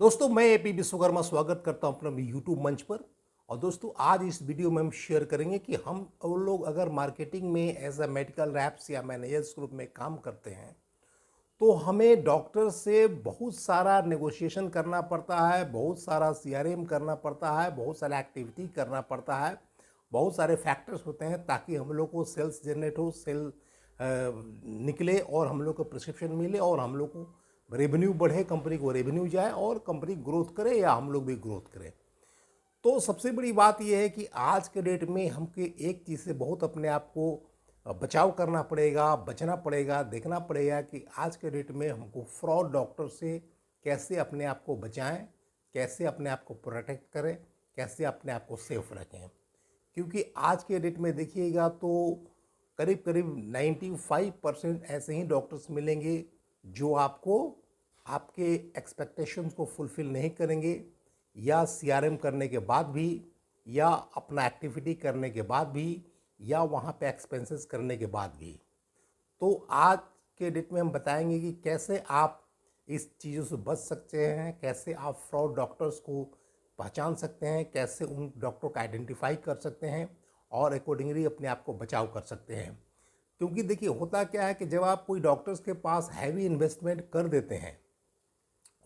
दोस्तों मैं एपी विश्वकर्मा स्वागत करता हूं अपने यूट्यूब मंच पर। और दोस्तों आज इस वीडियो में हम शेयर करेंगे कि हम और लोग अगर मार्केटिंग में एज अ मेडिकल रैप्स या मैनेजर्स ग्रुप में काम करते हैं तो हमें डॉक्टर से बहुत सारा नेगोशिएशन करना पड़ता है, बहुत सारा सीआरएम करना पड़ता है, बहुत सारा एक्टिविटी करना पड़ता है, बहुत सारे फैक्टर्स होते हैं ताकि हम लोग को सेल्स जनरेट हो, सेल निकले और हम लोग को प्रिस्क्रिप्शन मिले और हम लोग को रेवेन्यू बढ़े, कंपनी को रेवेन्यू जाए और कंपनी ग्रोथ करे या हम लोग भी ग्रोथ करें। तो सबसे बड़ी बात यह है कि आज के डेट में हमको एक चीज़ से बहुत अपने आप को बचाव करना पड़ेगा, बचना पड़ेगा, देखना पड़ेगा कि आज के डेट में हमको फ्रॉड डॉक्टर से कैसे अपने आप को बचाएं, कैसे अपने आप को प्रोटेक्ट करें, कैसे अपने आप को सेफ रखें। क्योंकि आज के डेट में देखिएगा तो करीब करीब 95% ऐसे ही डॉक्टर्स मिलेंगे जो आपको आपके एक्सपेक्टेशंस को फुलफ़िल नहीं करेंगे, या सीआरएम करने के बाद भी, या अपना एक्टिविटी करने के बाद भी, या वहाँ पे एक्सपेंसेस करने के बाद भी। तो आज के डेट में हम बताएंगे कि कैसे आप इस चीज़ों से बच सकते हैं, कैसे आप फ्रॉड डॉक्टर्स को पहचान सकते हैं, कैसे उन डॉक्टर को आइडेंटिफाई कर सकते हैं और अकॉर्डिंगली अपने आप को बचाव कर सकते हैं। क्योंकि देखिए होता क्या है कि जब आप कोई डॉक्टर्स के पास हैवी इन्वेस्टमेंट कर देते हैं,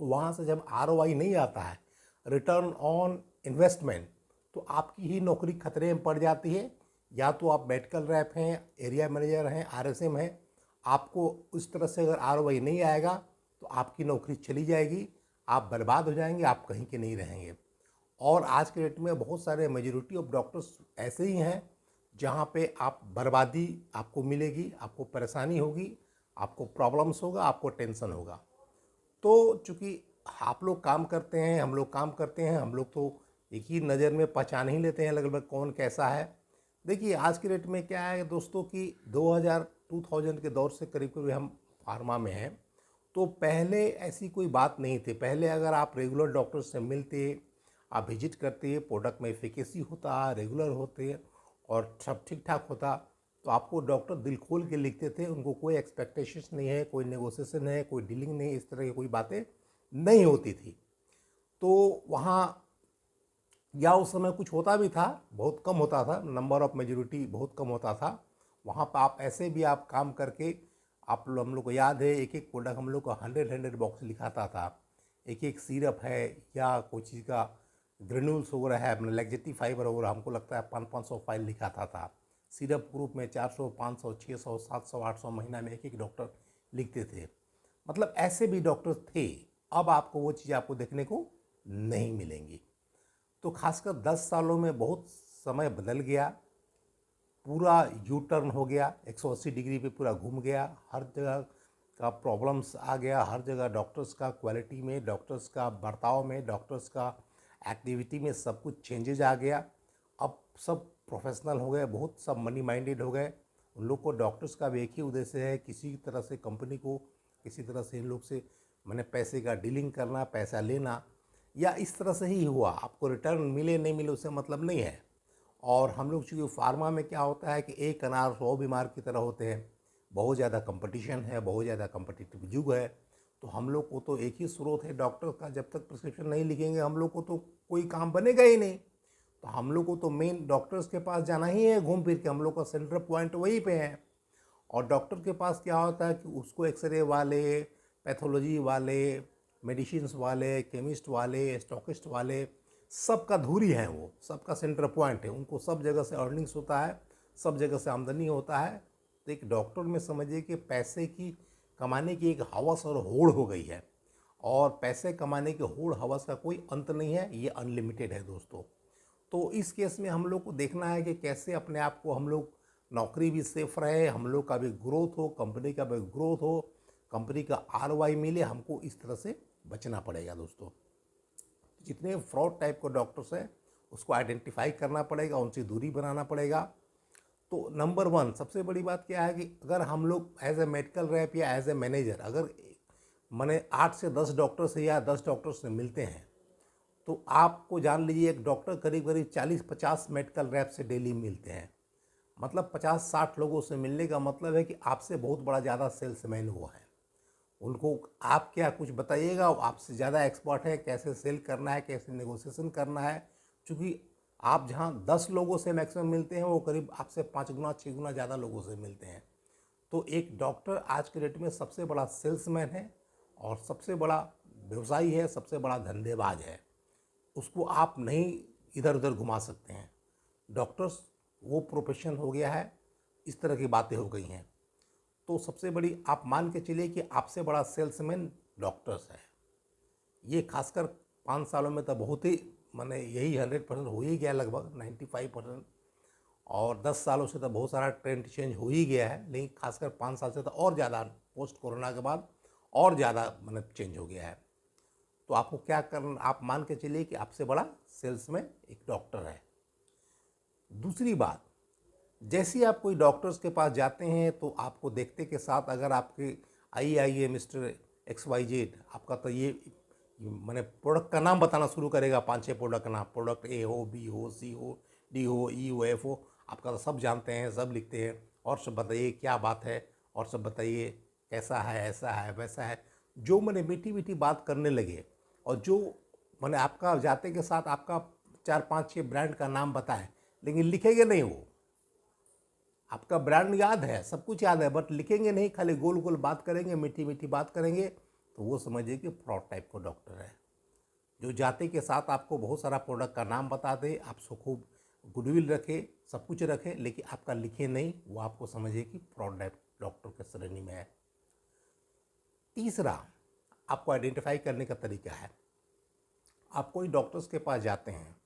वहाँ से जब आरओआई नहीं आता है, रिटर्न ऑन इन्वेस्टमेंट, तो आपकी ही नौकरी खतरे में पड़ जाती है। या तो आप मेडिकल रैप हैं, एरिया मैनेजर हैं, आरएसएम हैं, आपको उस तरह से अगर आरओआई नहीं आएगा तो आपकी नौकरी चली जाएगी, आप बर्बाद हो जाएंगे, आप कहीं के नहीं रहेंगे। और आज के डेट में बहुत सारे मेजॉरिटी ऑफ डॉक्टर्स ऐसे ही हैं जहाँ पे आप बर्बादी आपको मिलेगी, आपको परेशानी होगी, आपको प्रॉब्लम्स होगा, आपको टेंशन होगा। तो चूँकि आप लोग काम करते हैं, हम लोग काम करते हैं, हम लोग तो एक ही नज़र में पहचान ही लेते हैं लगभग कौन कैसा है। देखिए आज के डेट में क्या है दोस्तों कि 2000 के दौर से करीब करीब हम फार्मा में हैं। तो पहले ऐसी कोई बात नहीं थी। पहले अगर आप रेगुलर डॉक्टर से मिलते, आप विजिट करते, प्रोडक्ट में एफिकेसी होता, रेगुलर होते और सब ठीक ठाक होता, तो आपको डॉक्टर दिल खोल के लिखते थे। उनको कोई एक्सपेक्टेशंस नहीं है, कोई नेगोशिएशन है, कोई डीलिंग नहीं, इस तरह की कोई बातें नहीं होती थी। तो वहाँ या उस समय कुछ होता भी था, बहुत कम होता था, नंबर ऑफ़ मेजॉरिटी बहुत कम होता था। वहाँ पर आप ऐसे भी आप काम करके हम लोग को याद है एक एक प्रोडक्ट हम लोग को 100 बॉक्स लिखाता था। एक एक सिरप है या कोई चीज़ का ग्रेन्यूल्स वगैरह है, अपना लैक्जेटिव फाइबर वगैरह, हमको लगता है 500 फाइल लिखाता था। सिरप ग्रुप में 400, 500, 600, 700, 800 महीना में एक एक डॉक्टर लिखते थे। मतलब ऐसे भी डॉक्टर थे। अब आपको वो चीज़ आपको देखने को नहीं मिलेंगी। तो खासकर 10 सालों में बहुत समय बदल गया, पूरा यू टर्न हो गया, 180 डिग्री पे पूरा घूम गया। हर जगह का प्रॉब्लम्स आ गया, हर जगह डॉक्टर्स का क्वालिटी में, डॉक्टर्स का बर्ताव में, डॉक्टर्स का एक्टिविटी में सब कुछ चेंजेज आ गया। अब सब प्रोफेशनल हो गए, बहुत सब मनी माइंडेड हो गए। उन लोग को डॉक्टर्स का भी एक ही उद्देश्य है, किसी तरह से कंपनी को किसी तरह से इन लोग से मैंने पैसे का डीलिंग करना, पैसा लेना, या इस तरह से ही हुआ। आपको रिटर्न मिले नहीं मिले उससे मतलब नहीं है। और हम लोग चूँकि फार्मा में क्या होता है कि एक अनार 100 बीमार की तरह होते हैं, बहुत ज़्यादा कंपटीशन है, बहुत ज़्यादा कम्पिटिटिव युग है। तो हम लोग को तो एक ही स्रोत है डॉक्टर का, जब तक प्रिस्क्रिप्शन नहीं लिखेंगे हम लोग को तो कोई काम बनेगा ही नहीं। तो हम लोग को तो मेन डॉक्टर्स के पास जाना ही है घूम फिर के, हम लोग का सेंटर पॉइंट वहीं पे है। और डॉक्टर के पास क्या होता है कि उसको एक्सरे वाले, पैथोलॉजी वाले, मेडिसिन्स वाले, केमिस्ट वाले, स्टॉकिस्ट वाले, सबका धुरी है, वो सबका सेंटर पॉइंट है। उनको सब जगह से अर्निंग्स होता है, सब जगह से आमदनी होता है। तो एक डॉक्टर में समझिए कि पैसे की कमाने की एक हवस और होड़ हो गई है। और पैसे कमाने के होड़ हवस का कोई अंत नहीं है, ये अनलिमिटेड है दोस्तों। तो इस केस में हम लोग को देखना है कि कैसे अपने आप को हम लोग नौकरी भी सेफ रहे, हम लोग का भी ग्रोथ हो, कंपनी का भी ग्रोथ हो, कंपनी का आरओआई मिले, हमको इस तरह से बचना पड़ेगा दोस्तों। जितने फ्रॉड टाइप के डॉक्टर्स हैं उसको आइडेंटिफाई करना पड़ेगा, उनसे दूरी बनाना पड़ेगा। तो नंबर 1 सबसे बड़ी बात क्या है कि अगर हम लोग एज ए मेडिकल रैप या एज ए मैनेजर अगर मैंने 8 से 10 डॉक्टर से या 10 डॉक्टर से मिलते हैं, तो आपको जान लीजिए एक डॉक्टर करीब करीब 40-50 मेडिकल रैप से डेली मिलते हैं। मतलब 50-60 लोगों से मिलने का मतलब है कि आपसे बहुत बड़ा ज़्यादा सेल्समैन हुआ है। उनको आप क्या कुछ बताइएगा, वो आपसे ज़्यादा एक्सपर्ट है, कैसे सेल करना है, कैसे नेगोशिएशन करना है। क्योंकि आप जहाँ 10 लोगों से मैक्सिमम मिलते हैं, वो करीब आपसे 5 गुना 6 गुना ज़्यादा लोगों से मिलते हैं। तो एक डॉक्टर आज के डेट में सबसे बड़ा सेल्समैन है और सबसे बड़ा व्यवसायी है, सबसे बड़ा धंधेबाज है। उसको आप नहीं इधर उधर घुमा सकते हैं। डॉक्टर्स वो प्रोफेशन हो गया है, इस तरह की बातें हो गई हैं। तो सबसे बड़ी आप मान के चलिए कि आपसे बड़ा सेल्समैन डॉक्टर्स है। ये खासकर 5 सालों में तो बहुत ही माने यही 100% हो ही गया, लगभग 95%। और 10 सालों से तो बहुत सारा ट्रेंड चेंज हो ही गया है, लेकिन खासकर 5 साल से तो और ज़्यादा पोस्ट कोरोना के बाद और ज़्यादा मतलब चेंज हो गया है। तो आपको क्या करना, आप मान के चलिए कि आपसे बड़ा सेल्स में एक डॉक्टर है। दूसरी बात, जैसे ही आप कोई डॉक्टर्स के पास जाते हैं तो आपको देखते के साथ अगर आपके आइए मिस्टर XYZ, आपका तो ये मैंने प्रोडक्ट का नाम बताना शुरू करेगा, 5-6 प्रोडक्ट का नाम, प्रोडक्ट A हो, B हो, C हो, D हो, E हो, F हो, आपका तो सब जानते हैं, सब लिखते हैं। और सब बताइए क्या बात है, और सब बताइए कैसा है, ऐसा है, वैसा है। जो मैंने मीठी मीठी बात करने लगे और जो मैंने आपका जाते के साथ आपका 4-5-6 ब्रांड का नाम बताए, लेकिन लिखेंगे नहीं वो। आपका ब्रांड याद है, सब कुछ याद है, बट लिखेंगे नहीं, खाली गोल गोल बात करेंगे, मीठी मीठी बात करेंगे, तो वो समझिए कि फ्रॉड टाइप का डॉक्टर है। जो जाते के साथ आपको बहुत सारा प्रोडक्ट का नाम बता दे, आपसे खूब गुडविल रखे, सब कुछ रखे, लेकिन आपका लिखे नहीं, वो आपको समझिए कि फ्रॉड टाइप डॉक्टर के श्रेणी में है। तीसरा, आपको आइडेंटिफाई करने का तरीका है। आप कोई डॉक्टर्स के पास जाते हैं,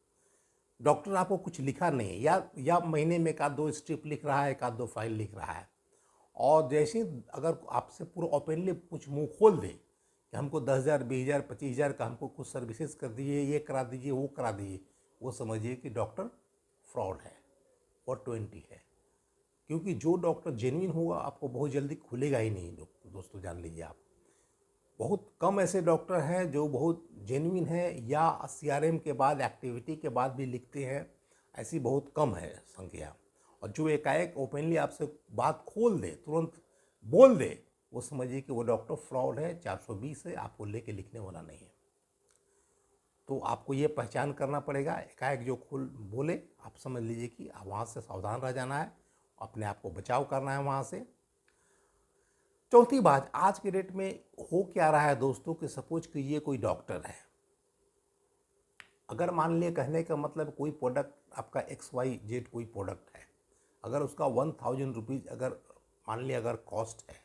डॉक्टर आपको कुछ लिखा नहीं है, या महीने में 1-2 स्ट्रिप लिख रहा है, 1-2 फाइल लिख रहा है, और जैसे ही अगर आपसे पूरा ओपनली कुछ मुंह खोल दे कि हमको 10,000 20,000 25,000 का हमको कुछ सर्विसेज कर दीजिए, ये करा दीजिए, वो करा दीजिए, वो समझिए कि डॉक्टर फ्रॉड है और 20 है। क्योंकि जो डॉक्टर जेन्युइन होगा आपको बहुत जल्दी खुलेगा ही नहीं। दोस्तों जान लीजिए, आप बहुत कम ऐसे डॉक्टर हैं जो बहुत जेन्युइन हैं या CRM के बाद एक्टिविटी के बाद भी लिखते हैं, ऐसी बहुत कम है संख्या। और जो एकाएक ओपनली आपसे बात खोल दे, तुरंत बोल दे, वो समझिए कि वो डॉक्टर फ्रॉड है, 420 है, आपको लेके लिखने वाला नहीं है। तो आपको ये पहचान करना पड़ेगा, एकाएक जो खोल बोले आप समझ लीजिए कि वहाँ से सावधान रह जाना है, अपने आप को बचाव करना है वहाँ से। चौथी बात, आज के डेट में हो क्या रहा है दोस्तों कि सपोज कीजिए कोई डॉक्टर है, अगर मान लिया, कहने का मतलब कोई प्रोडक्ट आपका XYZ कोई प्रोडक्ट है, अगर उसका 1000 रुपीज़ अगर मान लिया अगर कॉस्ट है,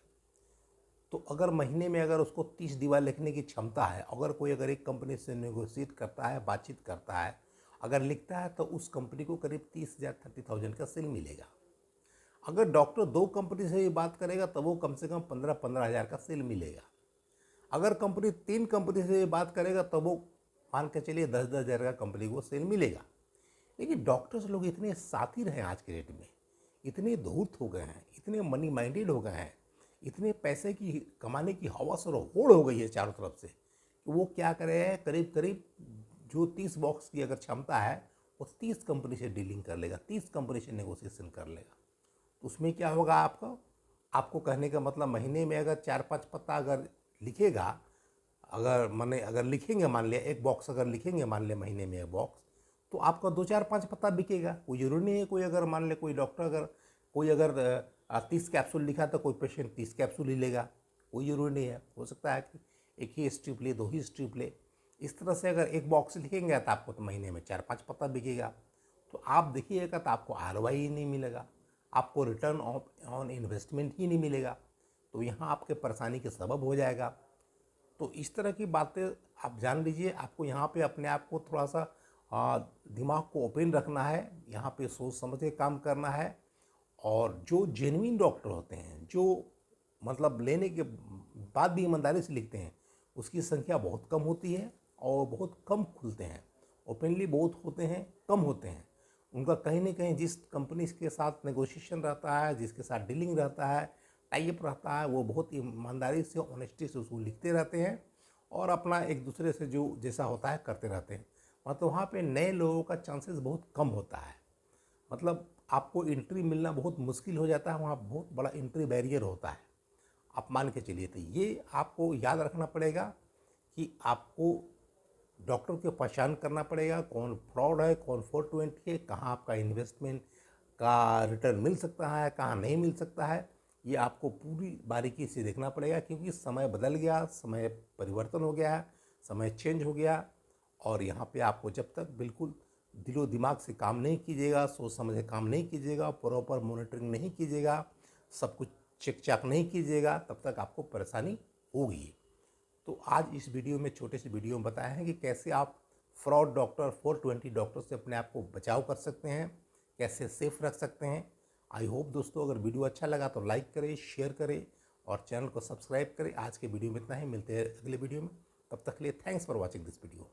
तो अगर महीने में अगर उसको 30 दीवार लिखने की क्षमता है, अगर कोई अगर एक कंपनी से नेगोशिएट करता है, बातचीत करता है, अगर लिखता है, तो उस कंपनी को करीब 30,000 30,000 का सेल मिलेगा। अगर डॉक्टर 2 कंपनी से भी बात करेगा तो वो कम से कम 15-15 हज़ार का सेल मिलेगा। अगर कंपनी 3 कंपनी से भी बात करेगा तो वो मान के चलिए 10-10 हज़ार का कंपनी को सेल मिलेगा। लेकिन डॉक्टर्स लोग इतने सातिर हैं आज के डेट में, इतने धूर्त हो गए हैं, इतने मनी माइंडेड हो गए हैं, इतने पैसे की कमाने की हवस और होड़ हो गई है चारों तरफ से, कि वो क्या कर रहे हैं, करीब करीब जो 30 बॉक्स की अगर क्षमता है, वो 30 कंपनी से डीलिंग कर लेगा, 30 कंपनी से नेगोशिएशन कर लेगा। तो उसमें क्या होगा आपको कहने का मतलब महीने में अगर 4-5 पत्ता अगर लिखेगा, अगर लिखेंगे, मान लिया एक बॉक्स अगर लिखेंगे, मान लिया महीने में एक बॉक्स, तो आपका 2-4-5 पत्ता बिकेगा। कोई ज़रूरी नहीं है कोई अगर मान ले कोई डॉक्टर अगर कोई अगर 30 कैप्सूल लिखा तो कोई पेशेंट 30 कैप्सूल ही लेगा, कोई ज़रूरी नहीं है। हो सकता है कि एक ही स्ट्रिप ले, 2 ही स्ट्रिप ले। इस तरह से अगर एक बॉक्स लिखेंगे तो आपको तो महीने में 4-5 पत्ता बिकेगा। तो आप देखिएगा तो आपको ROI ही नहीं मिलेगा, आपको रिटर्न ऑन इन्वेस्टमेंट ही नहीं मिलेगा। तो यहाँ आपके परेशानी के सबब हो जाएगा। तो इस तरह की बातें आप जान लीजिए, आपको यहाँ पे अपने आप को थोड़ा सा दिमाग को ओपन रखना है, यहाँ पे सोच समझ के काम करना है। और जो जेन्युइन डॉक्टर होते हैं, जो मतलब लेने के बाद भी ईमानदारी से लिखते हैं, उसकी संख्या बहुत कम होती है और बहुत कम खुलते हैं। ओपनली बहुत होते हैं, कम होते हैं। उनका कहीं ना कहीं जिस कंपनी के साथ नेगोशिएशन रहता है, जिसके साथ डीलिंग रहता है, टाइप रहता है, वो बहुत ईमानदारी से, ऑनेस्टी से उसको लिखते रहते हैं और अपना एक दूसरे से जो जैसा होता है करते रहते हैं। मतलब वहाँ पे नए लोगों का चांसेस बहुत कम होता है, मतलब आपको एंट्री मिलना बहुत मुश्किल हो जाता है, वहाँ बहुत बड़ा एंट्री बैरियर होता है। आप मान के चलिए। तो ये आपको याद रखना पड़ेगा कि आपको डॉक्टर की पहचान करना पड़ेगा, कौन फ्रॉड है, कौन 420 है, कहाँ आपका इन्वेस्टमेंट का रिटर्न मिल सकता है, कहाँ नहीं मिल सकता है। ये आपको पूरी बारीकी से देखना पड़ेगा, क्योंकि समय बदल गया, समय परिवर्तन हो गया है, समय चेंज हो गया। और यहाँ पे आपको जब तक बिल्कुल दिलो दिमाग से काम नहीं कीजिएगा, सोच समझ के काम नहीं कीजिएगा, प्रॉपर मॉनिटरिंग नहीं कीजिएगा, सब कुछ चेक चाक नहीं कीजिएगा, तब तक आपको परेशानी होगी। तो आज इस वीडियो में, छोटे से वीडियो में बताया है कि कैसे आप फ्रॉड डॉक्टर, 420 डॉक्टर से अपने आप को बचाव कर सकते हैं, कैसे सेफ रख सकते हैं। आई होप दोस्तों, अगर वीडियो अच्छा लगा तो लाइक करें, शेयर करें और चैनल को सब्सक्राइब करें। आज के वीडियो में इतना ही, मिलते हैं अगले वीडियो में। तब तक के लिए thanks for watching this video.